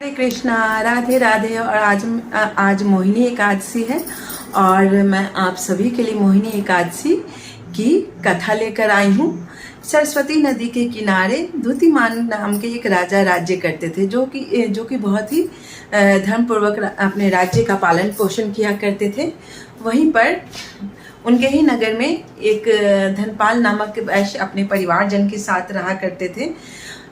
हरे कृष्णा, राधे राधे। और आज मोहिनी एकादशी है और मैं आप सभी के लिए मोहिनी एकादशी की कथा लेकर आई हूँ। सरस्वती नदी के किनारे द्युतिमान नाम के एक राजा राज्य करते थे, जो कि बहुत ही धर्मपूर्वक अपने राज्य का पालन पोषण किया करते थे। वहीं पर उनके ही नगर में एक धनपाल नामक वैश्य अपने परिवारजन के साथ रहा करते थे,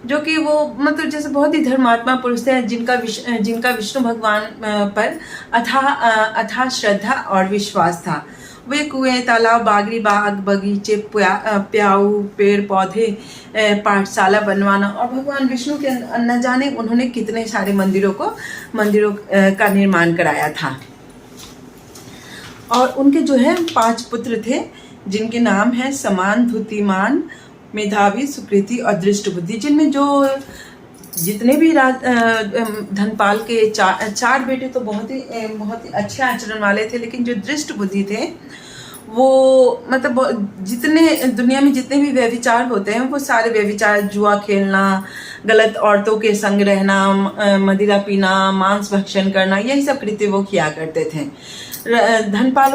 जो कि वो मतलब जैसे बहुत ही धर्मात्मा पुरुष थे, जिनका विष्णु भगवान पर अथाह श्रद्धा और विश्वास था। वे कुएं, तालाब, बागरी बाग, बगीचे, प्याऊ, पेड़ पौधे, पाठशाला बनवाना और भगवान विष्णु के न जाने उन्होंने कितने सारे मंदिरों का निर्माण कराया था। और उनके जो है 5 पुत्र थे, जिनके नाम है समान, द्युतिमान, मेधावी, सुकृति और दृष्ट बुद्धि। जिनमें जो जितने भी धनपाल के चार बेटे तो बहुत ही अच्छे आचरण वाले थे, लेकिन जो दृष्ट बुद्धि थे वो मतलब जितने दुनिया में जितने भी व्यभिचार होते हैं वो सारे व्यभिचार, जुआ खेलना, गलत औरतों के संग रहना, मदिरा पीना, मांस भक्षण करना, यही सब कृत्य वो किया करते थे। धनपाल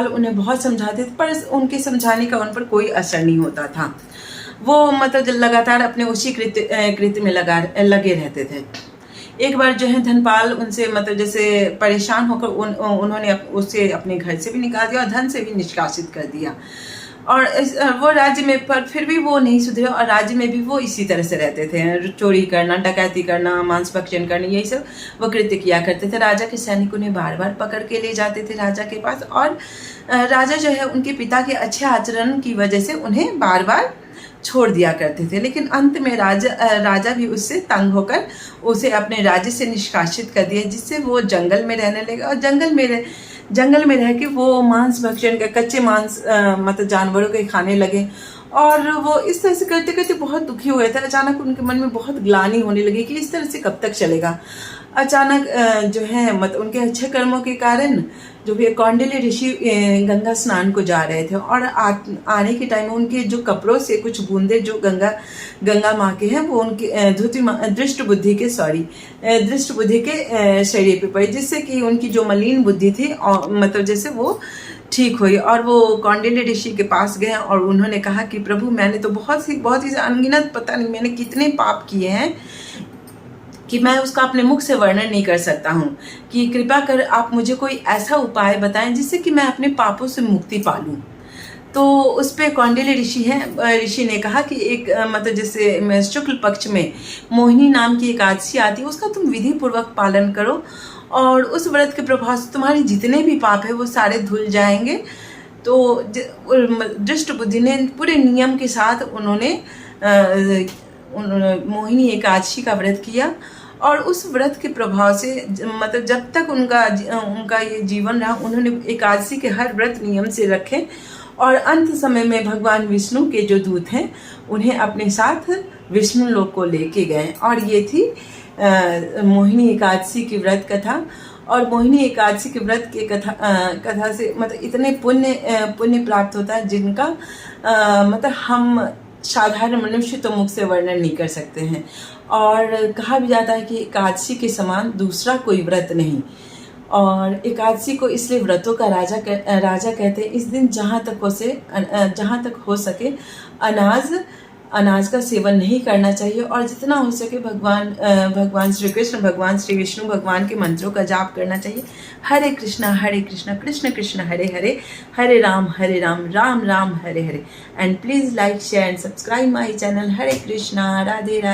उन्हें बहुत समझाते थे, पर उनके समझाने का उन पर कोई असर नहीं होता था। वो मतलब लगातार अपने उसी कृत्य में लगे रहते थे। एक बार जो है धनपाल उनसे मतलब जैसे परेशान होकर उन्होंने उसे अपने घर से भी निकाल दिया और धन से भी निष्कासित कर दिया। और वो राज्य में, पर फिर भी वो नहीं सुधरे और राज्य में भी वो इसी तरह से रहते थे। चोरी करना, डकैती करना, मांस भक्षण करना, यही सब वो कृत्य किया करते थे। राजा के सैनिक उन्हें बार बार पकड़ के ले जाते थे राजा के पास, और राजा जो है उनके पिता के अच्छे आचरण की वजह से उन्हें बार बार छोड़ दिया करते थे। लेकिन अंत में राजा भी उससे तंग होकर उसे अपने राज्य से निष्कासित कर दिया, जिससे वो जंगल में रहने लगे। और जंगल में रह के वो मांस भक्षण का कच्चे मांस मतलब जानवरों के खाने लगे। और वो इस तरह से करते करते बहुत दुखी हुए थे। अचानक उनके मन में बहुत ग्लानि होने लगी कि इस तरह से कब तक चलेगा। अचानक जो है मतलब उनके अच्छे कर्मों के कारण जो भी कौंडिल्य ऋषि गंगा स्नान को जा रहे थे, और आने के टाइम में उनके जो कपड़ों से कुछ बूंदे जो गंगा माँ के हैं वो उनके दृष्ट बुद्धि के शरीर पे पड़ी, जिससे कि उनकी जो मलिन बुद्धि थी और मतलब जैसे वो ठीक हुई। और वो कौंडिल्य ऋषि के पास गए और उन्होंने कहा कि प्रभु, मैंने तो बहुत ही अनगिनत, पता नहीं मैंने कितने पाप किए हैं कि मैं उसका अपने मुख से वर्णन नहीं कर सकता हूँ, कि कृपा कर आप मुझे कोई ऐसा उपाय बताएं जिससे कि मैं अपने पापों से मुक्ति पा लूँ। तो उस पर कौंडिल्य ऋषि ने कहा कि एक मतलब जैसे शुक्ल पक्ष में मोहिनी नाम की एकादशी आती है, उसका तुम विधि पूर्वक पालन करो और उस व्रत के प्रभाव से तुम्हारे जितने भी पाप है वो सारे धुल जाएंगे। तो दृष्ट बुद्धि ने पूरे नियम के साथ उन्होंने मोहिनी एकादशी का व्रत किया, और उस व्रत के प्रभाव से मतलब जब तक उनका ये जीवन रहा, उन्होंने एकादशी के हर व्रत नियम से रखे। और अंत समय में भगवान विष्णु के जो दूत हैं उन्हें अपने साथ विष्णु लोक को लेके गए। और ये थी मोहिनी एकादशी की व्रत कथा। और मोहिनी एकादशी के व्रत के कथा से मतलब इतने पुण्य प्राप्त होता है, जिनका मतलब हम साधारण मनुष्य तो मुख से वर्णन नहीं कर सकते हैं। और कहा भी जाता है कि एकादशी के समान दूसरा कोई व्रत नहीं। और एकादशी को इसलिए व्रतों का राजा कहते हैं। इस दिन जहाँ तक हो सके अनाज का सेवन नहीं करना चाहिए, और जितना हो सके भगवान श्री कृष्ण, भगवान श्री विष्णु भगवान के मंत्रों का जाप करना चाहिए। Hare Krishna Krishna Krishna Hare Hare, Hare Ram Ram Ram Hare Hare. And please like, share and subscribe my channel. Hare Krishna, Radhe Radhe.